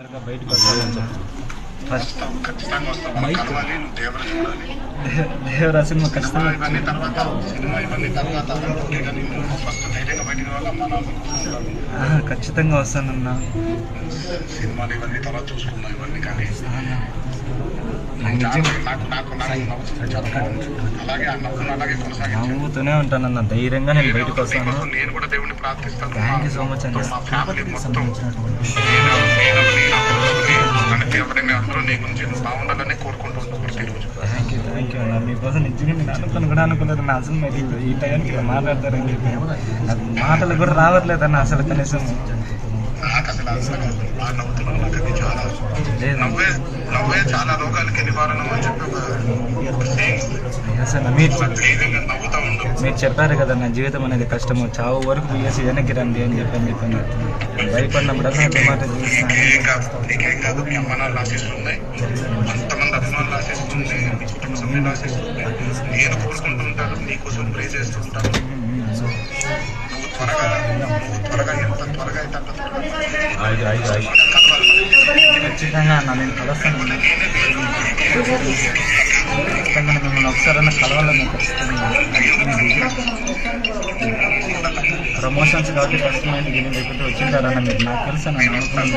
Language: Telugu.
బయటకు వస్తాను ఫస్ట్ దేవరా సినిమా ఖచ్చితంగా ఖచ్చితంగా వస్తానన్నా. సినిమాలు ఇవన్నీ తర్వాత చూసుకున్నాం ఇవన్నీ, కానీ నవ్వుతూనే ఉంటానన్న, ధైర్యంగా నేను బయటకు వస్తాను. నేను కూడా దేవుడిని ప్రార్థిస్తాను. థ్యాంక్ యూ సో మచ్ అండి. అందరూ నీ గురించి బాగుండాలని కోరుకుంటూ ఉంటాను ప్రతిరోజు. థ్యాంక్ యూ అన్న. మీకోసం నిజంగా నేను అనుకుని కూడా అనుకోలేదు నా అసలు మీరు ఈ టైంకి ఇలా మాట్లాడతారని చెప్పి. నాకు మాటలు కూడా రావట్లేదు అన్న అసలు కనీసం. నాకు అసలు బాగా నవ్వుతున్నావు. నాకు అది చాలా నవ్వే చాలా రోగాలకి నివారణ అని చెప్పి నవ్వుతా ఉండు. మీరు చెప్పారు కదా నా జీవితం అనేది కష్టము, చావు వరకు పోయేసి వెనక్కి రండి అని చెప్పి భయపడినప్పుడల్లా మాట నీకేం కాదు. మీ అమ్మ నాన్న ఆశిస్తుంది, అంతమంది అభిమానులు ఆశిస్తుంది, మీ కుటుంబ సభ్యులు ఆశిస్తుంది. నేను కోరుకుంటూ ఉంటాను, నీకోసం ప్రే చేస్తూ ఉంటాను. నువ్వు త్వరగా ఎంత త్వరగా అయితే అంత ఖచ్చితంగా అన్న నేను కలుస్తాను. ఖచ్చితంగా మిమ్మల్ని ఒకసారైనా కలవాలని ఖచ్చితంగా. ప్రమోషన్స్ కాబట్టి ఫస్ట్ మైండ్ గెలిచి లేకుంటే వచ్చింటారన్న మీరు. నాకు తెలుసు నన్ను అనుకున్నాను.